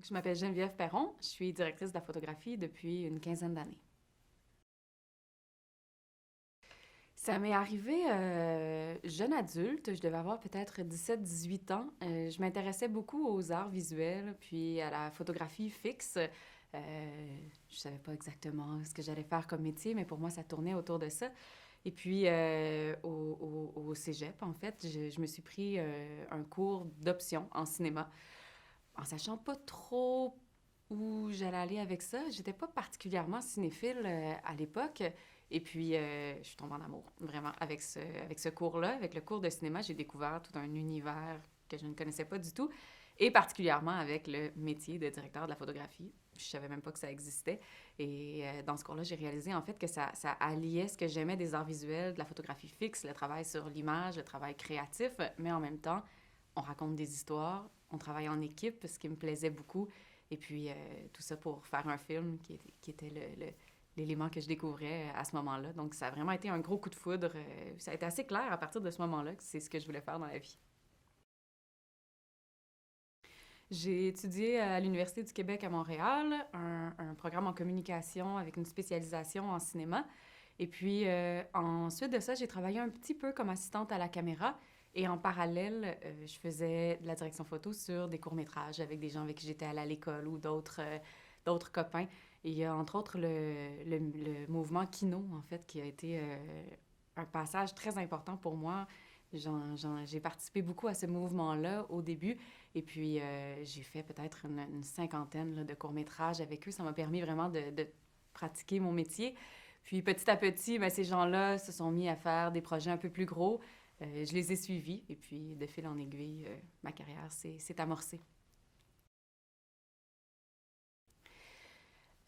Je m'appelle Geneviève Perron, je suis directrice de la photographie depuis une quinzaine d'années. Ça m'est arrivé jeune adulte, je devais avoir peut-être 17-18 ans. Je m'intéressais beaucoup aux arts visuels, puis à la photographie fixe. Je savais pas exactement ce que j'allais faire comme métier, mais pour moi, ça tournait autour de ça. Et puis, au cégep, en fait, je me suis pris un cours d'option en cinéma, en sachant pas trop où j'allais aller avec ça. J'étais pas particulièrement cinéphile à l'époque. Et puis, je suis tombée en amour, vraiment, avec ce cours-là. Avec le cours de cinéma, j'ai découvert tout un univers que je ne connaissais pas du tout, et particulièrement avec le métier de directeur de la photographie. Je savais même pas que ça existait. Et dans ce cours-là, j'ai réalisé en fait que ça alliait ce que j'aimais des arts visuels, de la photographie fixe, le travail sur l'image, le travail créatif, mais en même temps, on raconte des histoires, on travaille en équipe, ce qui me plaisait beaucoup. Et puis, tout ça pour faire un film qui était l'élément que je découvrais à ce moment-là. Donc, ça a vraiment été un gros coup de foudre. Ça a été assez clair à partir de ce moment-là que c'est ce que je voulais faire dans la vie. J'ai étudié à l'Université du Québec à Montréal, un programme en communication avec une spécialisation en cinéma. Et puis, ensuite de ça, j'ai travaillé un petit peu comme assistante à la caméra. Et en parallèle, je faisais de la direction photo sur des courts-métrages avec des gens avec qui j'étais allée à l'école ou d'autres copains. Et il y a entre autres le mouvement Kino, en fait, qui a été un passage très important pour moi. J'ai participé beaucoup à ce mouvement-là au début. Et puis, j'ai fait peut-être une cinquantaine là, de courts-métrages avec eux. Ça m'a permis vraiment de pratiquer mon métier. Puis, petit à petit, ben, ces gens-là se sont mis à faire des projets un peu plus gros. Je les ai suivis. Et puis, de fil en aiguille, ma carrière s'est amorcée.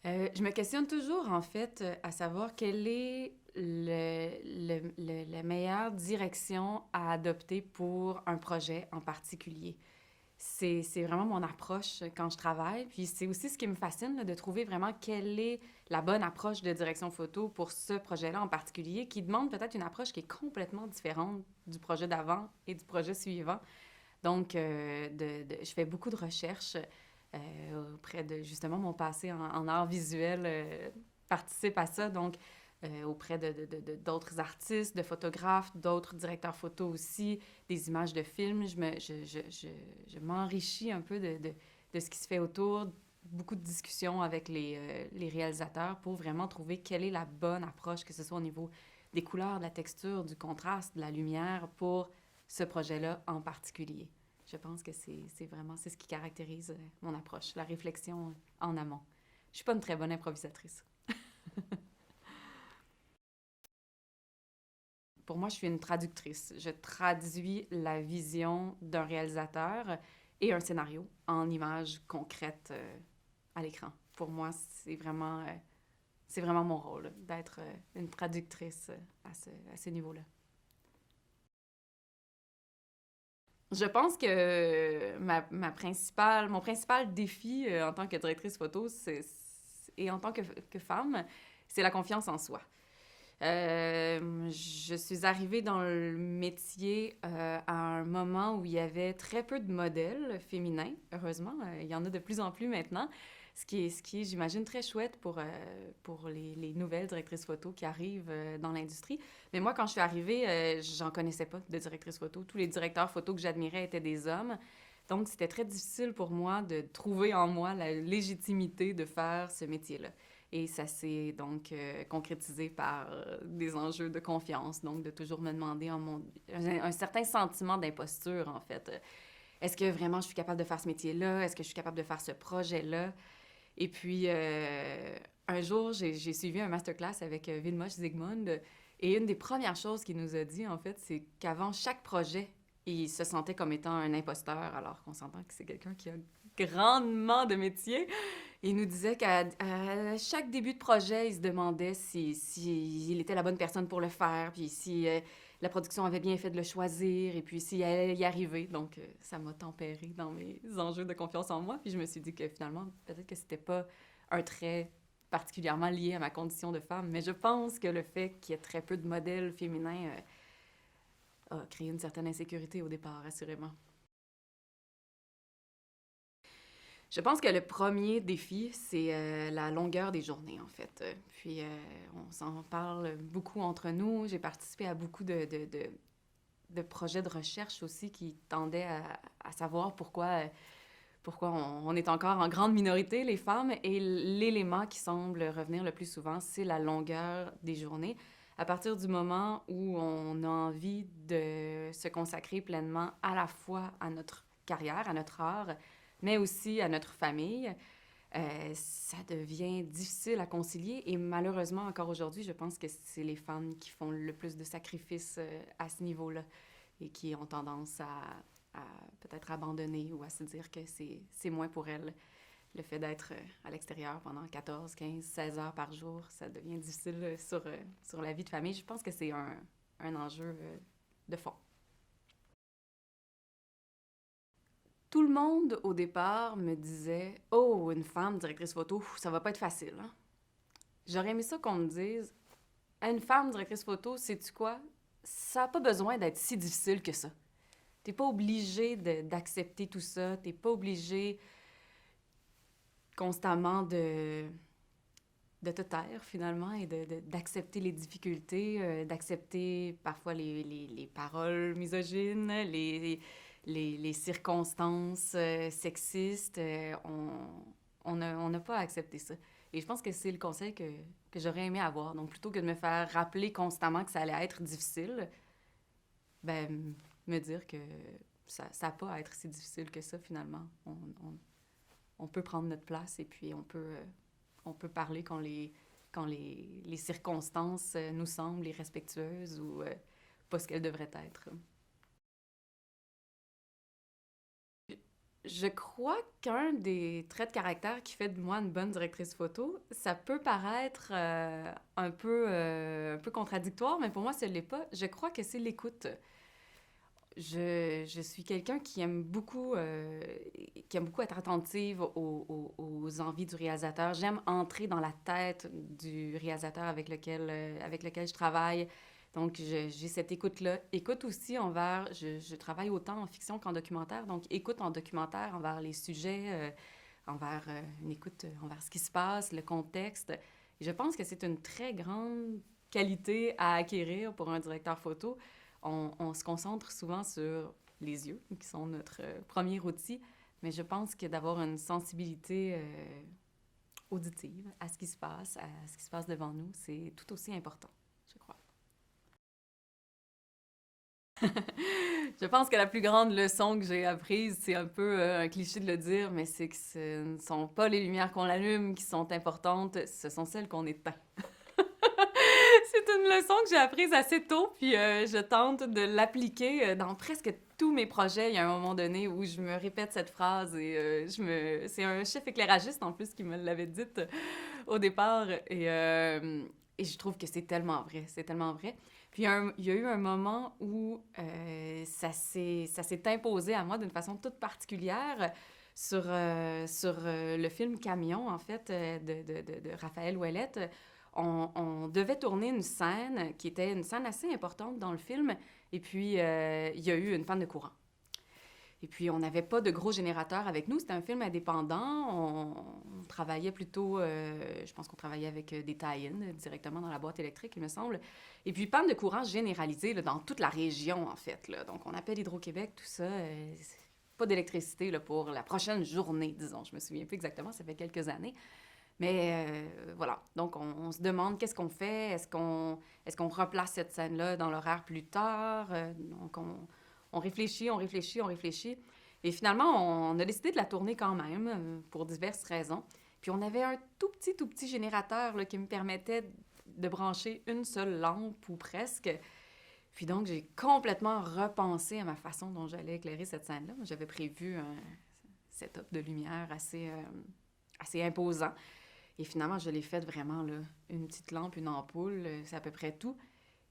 Je me questionne toujours, en fait, à savoir quelle est la meilleure direction à adopter pour un projet en particulier. C'est vraiment mon approche quand je travaille. Puis c'est aussi ce qui me fascine, là, de trouver vraiment quelle est la bonne approche de direction photo pour ce projet-là en particulier, qui demande peut-être une approche qui est complètement différente du projet d'avant et du projet suivant. Donc, je fais beaucoup de recherches auprès de justement mon passé en art visuel participe à ça. Donc, auprès d'autres artistes, de photographes, d'autres directeurs photo aussi, des images de films. Je m'enrichis un peu de ce qui se fait autour, beaucoup de discussions avec les réalisateurs pour vraiment trouver quelle est la bonne approche, que ce soit au niveau des couleurs, de la texture, du contraste, de la lumière pour ce projet-là en particulier. Je pense que c'est ce qui caractérise mon approche, la réflexion en amont. Je suis pas une très bonne improvisatrice. Pour moi, je suis une traductrice. Je traduis la vision d'un réalisateur et un scénario en images concrètes à l'écran. Pour moi, c'est vraiment mon rôle d'être une traductrice à ce niveau-là. Je pense que mon principal défi en tant que directrice photo et en tant que femme, c'est la confiance en soi. Je suis arrivée dans le métier à un moment où il y avait très peu de modèles féminins. Heureusement, il y en a de plus en plus maintenant, ce qui est j'imagine, très chouette pour les nouvelles directrices photo qui arrivent dans l'industrie. Mais moi, quand je suis arrivée, j'en connaissais pas de directrice photo. Tous les directeurs photo que j'admirais étaient des hommes. Donc, c'était très difficile pour moi de trouver en moi la légitimité de faire ce métier-là. Et ça s'est donc concrétisé par des enjeux de confiance, donc de toujours me demander un certain sentiment d'imposture, en fait. Est-ce que vraiment je suis capable de faire ce métier-là? Est-ce que je suis capable de faire ce projet-là? Et puis, un jour, j'ai suivi un masterclass avec Vilmos Zsigmond, et une des premières choses qu'il nous a dit, en fait, c'est qu'avant chaque projet, il se sentait comme étant un imposteur, alors qu'on s'entend que c'est quelqu'un qui a grandement de métier. Il nous disait qu'à chaque début de projet, il se demandait si il était la bonne personne pour le faire, puis si la production avait bien fait de le choisir, et puis s'il allait y arriver. Donc, ça m'a tempéré dans mes enjeux de confiance en moi, puis je me suis dit que finalement, peut-être que c'était pas un trait particulièrement lié à ma condition de femme, mais je pense que le fait qu'il y ait très peu de modèles féminins a créé une certaine insécurité au départ, assurément. Je pense que le premier défi, c'est la longueur des journées, en fait. Puis, on s'en parle beaucoup entre nous. J'ai participé à beaucoup de projets de recherche aussi qui tendaient à savoir pourquoi on est encore en grande minorité, les femmes. Et l'élément qui semble revenir le plus souvent, c'est la longueur des journées. À partir du moment où on a envie de se consacrer pleinement à la fois à notre carrière, à notre art, mais aussi à notre famille, ça devient difficile à concilier. Et malheureusement, encore aujourd'hui, je pense que c'est les femmes qui font le plus de sacrifices à ce niveau-là et qui ont tendance à peut-être abandonner ou à se dire que c'est moins pour elles. Le fait d'être à l'extérieur pendant 14, 15, 16 heures par jour, ça devient difficile sur la vie de famille. Je pense que c'est un enjeu de fond. Tout le monde, au départ, me disait «Oh, une femme directrice photo, ça va pas être facile, hein?» J'aurais aimé ça qu'on me dise «Une femme directrice photo, sais-tu quoi? Ça n'a pas besoin d'être si difficile que ça. T'es pas obligé d'accepter tout ça, t'es pas obligé constamment de te taire finalement et d'accepter les difficultés, d'accepter parfois les paroles misogynes, les circonstances sexistes. On n'a pas à accepter ça. Et je pense que c'est le conseil que j'aurais aimé avoir. Donc plutôt que de me faire rappeler constamment que ça allait être difficile, ben me dire que ça n'a pas à être si difficile que ça finalement. On peut prendre notre place et puis on peut parler quand les circonstances nous semblent irrespectueuses ou pas ce qu'elles devraient être. Je crois qu'un des traits de caractère qui fait de moi une bonne directrice photo, ça peut paraître un peu contradictoire, mais pour moi, ce l'est pas. Je crois que c'est l'écoute. Je suis quelqu'un qui aime beaucoup être attentive aux envies du réalisateur. J'aime entrer dans la tête du réalisateur avec lequel je travaille. Donc, j'ai cette écoute-là. Écoute aussi envers... Je travaille autant en fiction qu'en documentaire. Donc, écoute en documentaire envers les sujets, envers une écoute envers ce qui se passe, le contexte. Et je pense que c'est une très grande qualité à acquérir pour un directeur photo. On se concentre souvent sur les yeux, qui sont notre premier outil, mais je pense que d'avoir une sensibilité auditive à ce qui se passe, à ce qui se passe devant nous, c'est tout aussi important, je crois. Je pense que la plus grande leçon que j'ai apprise, c'est un peu un cliché de le dire, mais c'est que ce ne sont pas les lumières qu'on allume qui sont importantes, ce sont celles qu'on éteint. C'est une leçon que j'ai apprise assez tôt, puis je tente de l'appliquer dans presque tous mes projets. Il y a un moment donné où je me répète cette phrase et c'est un chef éclairagiste en plus qui me l'avait dite au départ et je trouve que c'est tellement vrai, c'est tellement vrai. Puis il y a eu un moment où ça s'est imposé à moi d'une façon toute particulière sur le film Camion, en fait, de Raphaël Ouellette. On devait tourner une scène qui était une scène assez importante dans le film, et puis il y a eu une panne de courant. Et puis, on n'avait pas de gros générateurs avec nous. C'était un film indépendant. On travaillait plutôt... je pense qu'on travaillait avec des tie-ins directement dans la boîte électrique, il me semble. Et puis, panne de courant généralisée là, dans toute la région, en fait. Là. Donc, on appelle Hydro-Québec, tout ça. Pas d'électricité là, pour la prochaine journée, disons. Je me souviens plus exactement, ça fait quelques années. Mais voilà, donc on se demande qu'est-ce qu'on fait, est-ce qu'on replace cette scène-là dans l'horaire plus tard, donc on réfléchit, on réfléchit, on réfléchit. Et finalement, on a décidé de la tourner quand même, pour diverses raisons. Puis on avait un tout petit générateur là, qui me permettait de brancher une seule lampe ou presque. Puis donc, j'ai complètement repensé à ma façon dont j'allais éclairer cette scène-là. J'avais prévu un setup de lumière assez imposant. Et finalement, je l'ai faite vraiment, là, une petite lampe, une ampoule, c'est à peu près tout.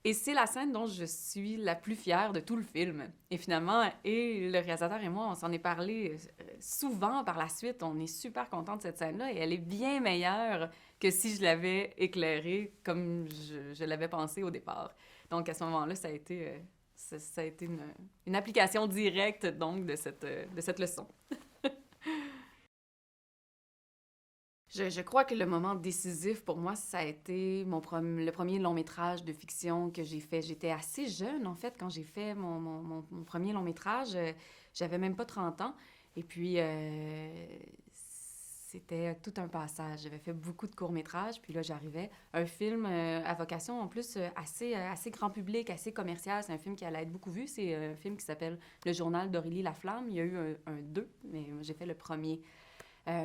Et c'est la scène dont je suis la plus fière de tout le film. Et finalement, et le réalisateur et moi, on s'en est parlé souvent par la suite. On est super contents de cette scène-là et elle est bien meilleure que si je l'avais éclairée comme je l'avais pensé au départ. Donc à ce moment-là, ça a été une application directe donc de cette leçon. Je crois que le moment décisif pour moi, ça a été le premier long métrage de fiction que j'ai fait. J'étais assez jeune, en fait, quand j'ai fait mon premier long métrage. J'avais même pas 30 ans. Et puis, c'était tout un passage. J'avais fait beaucoup de courts-métrages, puis là, j'arrivais. Un film à vocation, en plus, assez grand public, assez commercial. C'est un film qui allait être beaucoup vu. C'est un film qui s'appelle Le Journal d'Aurélie Laflamme. Il y a eu un 2, mais j'ai fait le premier.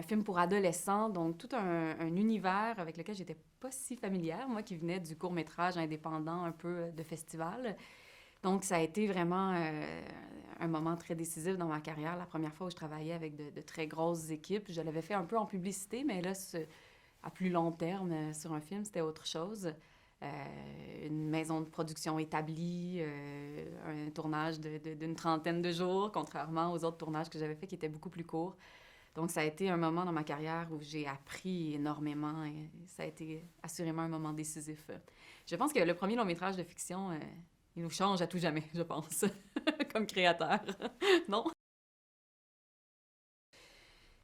Film pour adolescents, donc tout un univers avec lequel j'étais pas si familière, moi qui venais du court-métrage indépendant un peu de festival. Donc ça a été vraiment un moment très décisif dans ma carrière, la première fois où je travaillais avec de très grosses équipes. Je l'avais fait un peu en publicité, mais là, à plus long terme, sur un film, c'était autre chose. Une maison de production établie, un tournage d'une trentaine de jours, contrairement aux autres tournages que j'avais faits qui étaient beaucoup plus courts. Donc, ça a été un moment dans ma carrière où j'ai appris énormément et ça a été assurément un moment décisif. Je pense que le premier long métrage de fiction, il nous change à tout jamais, je pense, comme créateur. Non?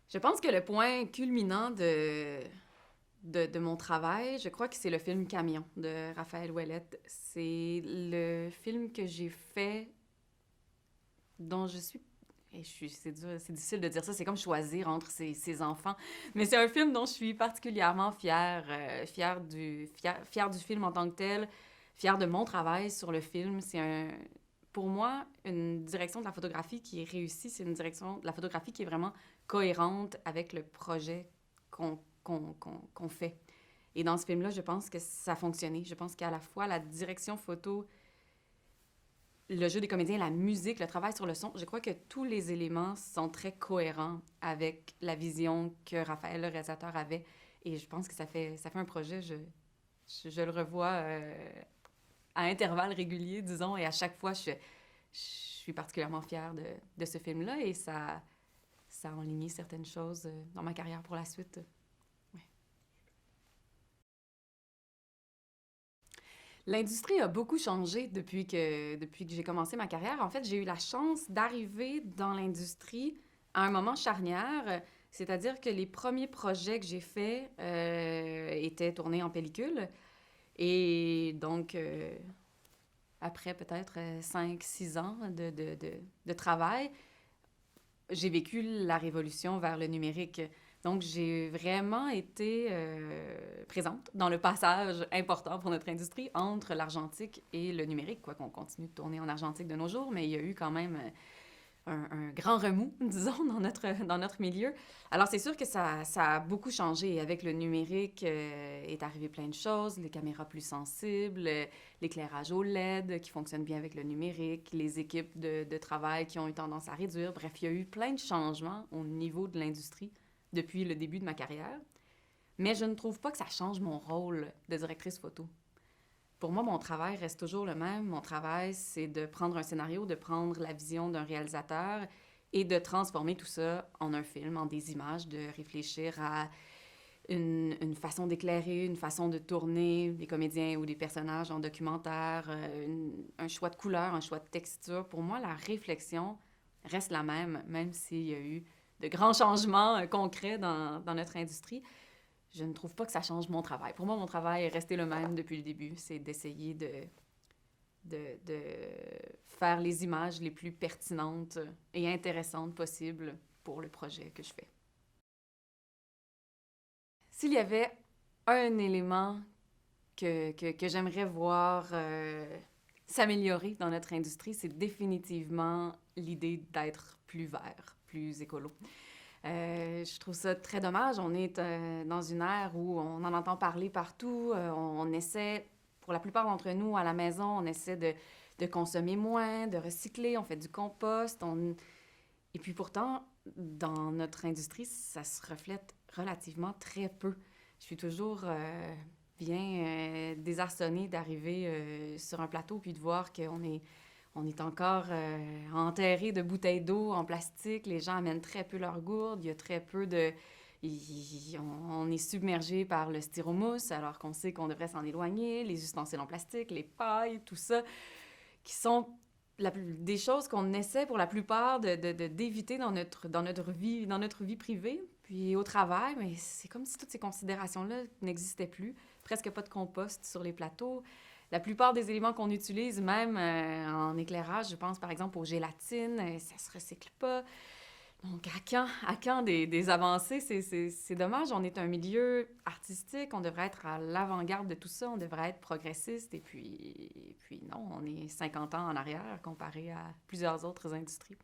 Je pense que le point culminant de mon travail, je crois que c'est le film Camion de Raphaël Ouellette. C'est le film que j'ai fait dont je suis c'est dur, c'est difficile de dire ça, c'est comme choisir entre ses enfants. Mais c'est un film dont je suis particulièrement fière, fière du film en tant que tel, fière de mon travail sur le film. Pour moi, une direction de la photographie qui est réussie, c'est une direction de la photographie qui est vraiment cohérente avec le projet qu'on fait. Et dans ce film-là, je pense que ça a fonctionné. Je pense qu'à la fois la direction photo, le jeu des comédiens, la musique, le travail sur le son, je crois que tous les éléments sont très cohérents avec la vision que Raphaël, le réalisateur, avait. Et je pense que ça fait un projet, je le revois à intervalles réguliers, disons, et à chaque fois, je suis particulièrement fière de ce film-là et ça a enligné certaines choses dans ma carrière pour la suite. Ouais. L'industrie a beaucoup changé depuis que j'ai commencé ma carrière. En fait, j'ai eu la chance d'arriver dans l'industrie à un moment charnière, c'est-à-dire que les premiers projets que j'ai faits étaient tournés en pellicule. Et donc, après peut-être 5, 6 ans de travail, j'ai vécu la révolution vers le numérique. Donc, j'ai vraiment été présente dans le passage important pour notre industrie entre l'argentique et le numérique, quoi qu'on continue de tourner en argentique de nos jours, mais il y a eu quand même un grand remous, disons, dans notre milieu. Alors, c'est sûr que ça a beaucoup changé. Avec le numérique, est arrivé plein de choses, les caméras plus sensibles, l'éclairage au LED qui fonctionne bien avec le numérique, les équipes de travail qui ont eu tendance à réduire. Bref, il y a eu plein de changements au niveau de l'industrie depuis le début de ma carrière. Mais je ne trouve pas que ça change mon rôle de directrice photo. Pour moi, mon travail reste toujours le même. Mon travail, c'est de prendre un scénario, de prendre la vision d'un réalisateur et de transformer tout ça en un film, en des images, de réfléchir à une façon d'éclairer, une façon de tourner des comédiens ou des personnages en documentaire, un choix de couleur, un choix de texture. Pour moi, la réflexion reste la même, même s'il y a eu de grands changements concrets dans notre industrie. Je ne trouve pas que ça change mon travail. Pour moi, mon travail est resté le même depuis le début. C'est d'essayer de faire les images les plus pertinentes et intéressantes possibles pour le projet que je fais. S'il y avait un élément que j'aimerais voir s'améliorer dans notre industrie, c'est définitivement l'idée d'être plus vert, plus écolo. Je trouve ça très dommage. On est dans une ère où on en entend parler partout. On essaie, pour la plupart d'entre nous, à la maison, on essaie de consommer moins, de recycler, on fait du compost. Et puis pourtant, dans notre industrie, ça se reflète relativement très peu. Je suis toujours bien désarçonnée d'arriver sur un plateau puis de voir qu'on est encore enterré de bouteilles d'eau en plastique. Les gens amènent très peu leurs gourdes. Il y a très peu de... On est submergé par le styromousse, alors qu'on sait qu'on devrait s'en éloigner. Les ustensiles en plastique, les pailles, tout ça, qui sont des choses qu'on essaie pour la plupart d'éviter dans notre vie privée. Puis au travail, mais c'est comme si toutes ces considérations-là n'existaient plus. Presque pas de compost sur les plateaux. La plupart des éléments qu'on utilise, même en éclairage, je pense par exemple aux gélatines, ça se recycle pas. Donc, à quand des avancées? C'est dommage, on est un milieu artistique, on devrait être à l'avant-garde de tout ça, on devrait être progressiste, et puis non, on est 50 ans en arrière comparé à plusieurs autres industries.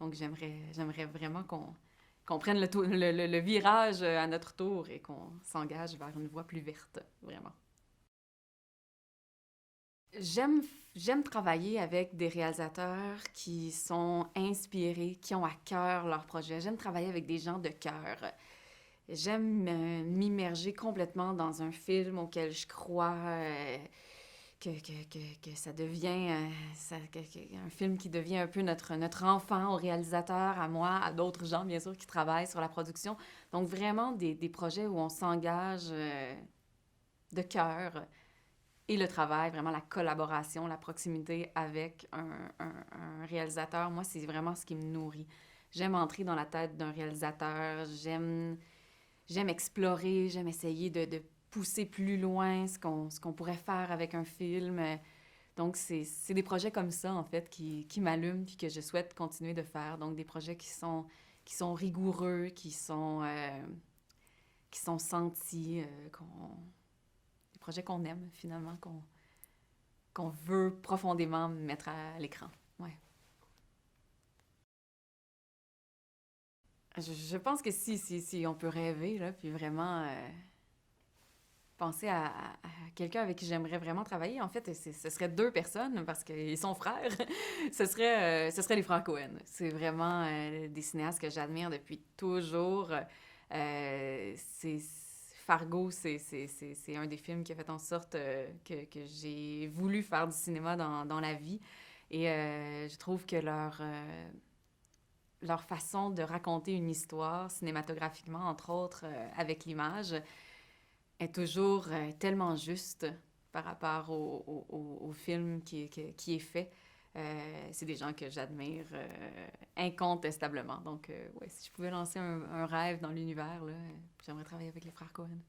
Donc, j'aimerais vraiment qu'on prenne le virage à notre tour et qu'on s'engage vers une voie plus verte, vraiment. J'aime, j'aime travailler avec des réalisateurs qui sont inspirés, qui ont à cœur leur projet. J'aime travailler avec des gens de cœur. J'aime m'immerger complètement dans un film auquel je crois, que ça devient un film qui devient un peu notre enfant, au réalisateur, à moi, à d'autres gens, bien sûr, qui travaillent sur la production. Donc vraiment des projets où on s'engage de cœur et le travail, vraiment la collaboration, la proximité avec un réalisateur. Moi, c'est vraiment ce qui me nourrit. J'aime entrer dans la tête d'un réalisateur, j'aime explorer, j'aime essayer de pousser plus loin ce qu'on pourrait faire avec un film. Donc, c'est des projets comme ça, en fait, qui m'allument puis que je souhaite continuer de faire. Donc, des projets qui sont rigoureux, qui sont sentis, des projets qu'on aime, finalement, qu'on veut profondément mettre à l'écran. Ouais. Je pense que si on peut rêver, là, puis vraiment penser à quelqu'un avec qui j'aimerais vraiment travailler, en fait, ce serait deux personnes, parce qu'ils sont frères. Ce serait les frères Cohen. C'est vraiment des cinéastes que j'admire depuis toujours. C'est... Fargo, c'est un des films qui a fait en sorte que j'ai voulu faire du cinéma dans la vie. Et je trouve que leur façon de raconter une histoire cinématographiquement, entre autres, avec l'image, est toujours tellement juste par rapport au film qui est fait. C'est des gens que j'admire incontestablement. Donc, ouais, si je pouvais lancer un rêve dans l'univers, là, j'aimerais travailler avec les frères Cohen.